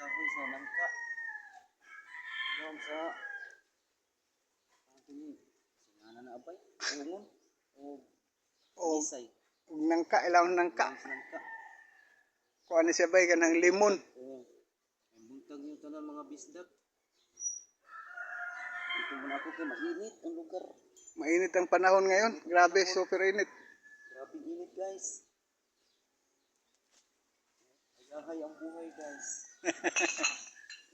kahoy sa nangka. Ilawom sa ini singana na abay. Ungon o isay. Ug nangka ilaw nangka. Nangka. Kuan ni siya bay kanang limon. Ang buntag yung tanan mga bisdak. Ito muna ako kay mainit ang lugar. Mainit ang panahon ngayon. Grabe, super init. Grabe init guys. Ayahay ang buhay guys.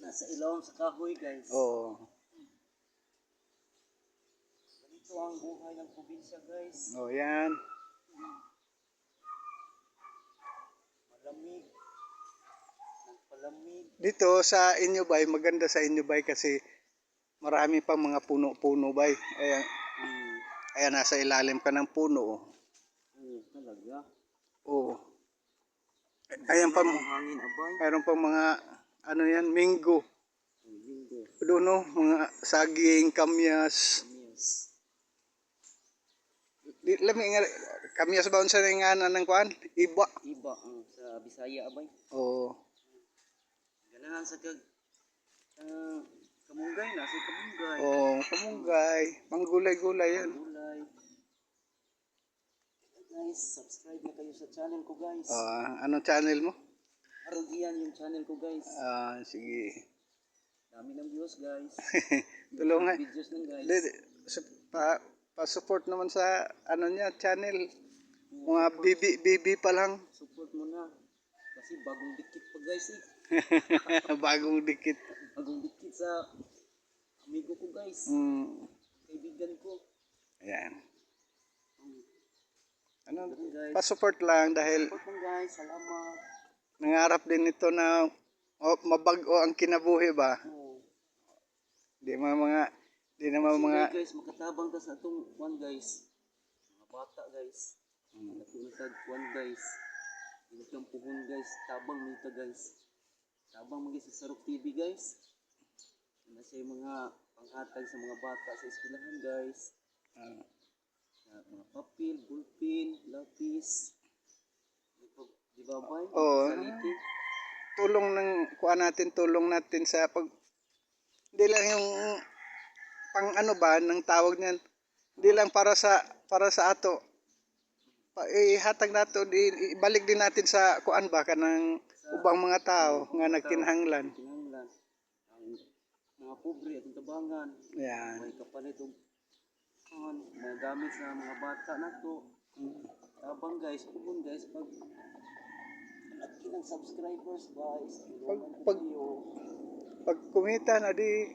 Nasa ilawom sa kahoy guys. Oo. Ganito ang buhay ng probinsya guys. Oh, yan. Malamig. Nagpalamig. Dito sa inyo bay, maganda sa inyo bay kasi marami pang mga puno-puno bay. Ayan. Ayan, nasa ilalim ka ng puno. Oo, talaga. Oo. Ayan pa, Hangin abay. mayroon pang mga, ano yan, minggo. Linggo. Doon no, mga saging, kamyas. Yes. Lami nga, kamyas ba unsa nga ng kuan? Iba. Iba sa Bisaya abay. Oo. Ganahan sa kamunggay na sa kamunggay. Oo, kamunggay. Manggulay-gulay yan. Gulay. Guys, subscribe na kayo sa channel ko guys. Anong channel mo? Arugian yung channel ko guys. Sige. Dami ng views guys. Tulungan. Videos lang guys. Pa-support naman sa ano niya, channel. Mga bibi pa lang. Support mo na. Kasi bagong dikit pa guys eh. Bagong dikit. Bagong dikit sa amigo ko guys. Kaibigan ko. Ayan. Ano, Guys. pa-support lang dahil Support mo guys. Salamat. nangarap din ito na mabago ang kinabuhi ba? Di naman mga Guys, makatabang ta sa atong one guys. Mga bata guys. Natulog one guys. Ilang puhon guys. Tabang nito guys. Tabang mga sa Sarok TV guys. Ano siya yung mga panghatag sa mga bata sa eskwelahan guys. Mga papel, ballpen, lapis. Di ba ba? Saliti. tulong natin sa pag hindi lang yung pang ano ba ng tawag niyan, hindi lang para sa ato, ihatag nato, ibalik din natin sa kuan ba kanang ubang mga tao nga nagkinahanglan. Ang mga pobre at tabangan. Yan. May kapalit mga gamit sa mga bata na to. Tabang guys, pugon guys, pag laki ng subscribers guys, Pag kumita na di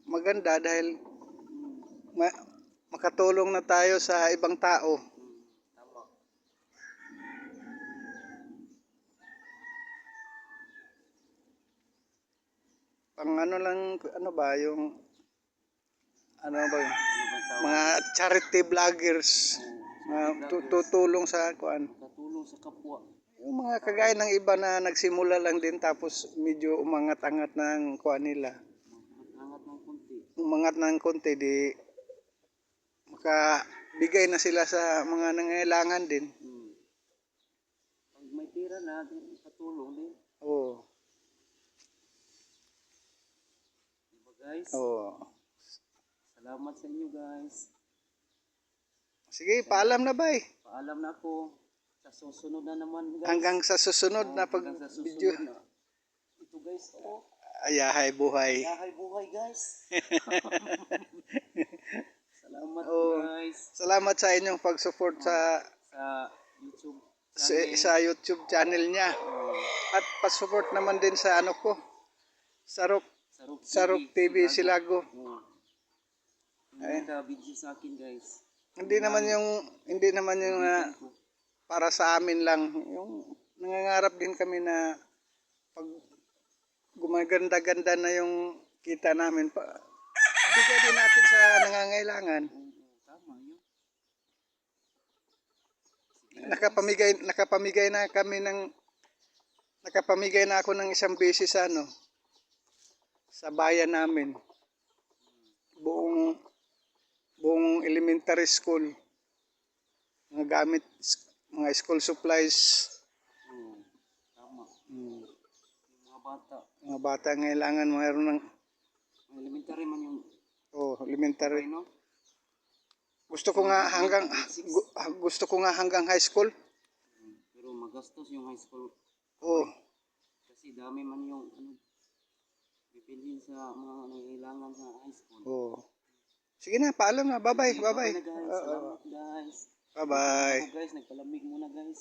maganda dahil makatulong na tayo sa ibang tao. Tama. Pang ano lang, ano ba yung ano ba yun? Mga charity vloggers tutulong sa kuan. Katulong sa kapwa. Yung mga kagaya ng iba na nagsimula lang din tapos medyo umangat-angat ng kuan nila. Angat ng konti. Umangat ng konti di makabigay na sila sa mga nangailangan din. Pag may pira na, katulong din. Oo. Diba guys? Oo. Salamat sa inyo guys. Sige, paalam na ba eh. Paalam na ako. Sa susunod na naman guys. Hanggang sa susunod na pag-video. Ito guys, Ayahay buhay. Ayahay buhay guys. Salamat guys. Salamat sa inyong pag-support sa YouTube channel. Sa YouTube channel niya. At pa-support naman din sa ano ko. Sarok TV Silago. Ay, video sa akin guys. Hindi naman yung para sa amin lang. Yung nangangarap din kami na pag gumaganda-ganda na yung kita namin, bigyan din natin sa nangangailangan. Tama yun. Nakapamigay na ako ng isang beses sa bayan namin. Buong elementary school. Mga gamit, mga school supplies. Tama. Yung mga bata. Mga bata ang kailangan mayroon ng Ang elementary man yung elementary. no? Gusto ko nga hanggang gusto ko nga hanggang high school. Pero magastos yung high school. Oh, Kasi dami man yung bibilhin sa mga nangailangan sa high school. oh. Sige na, paalam na. Bye-bye, Sige, bye-bye. na guys. Salamat guys. Bye-bye. Ako guys, nagpalamig muna guys.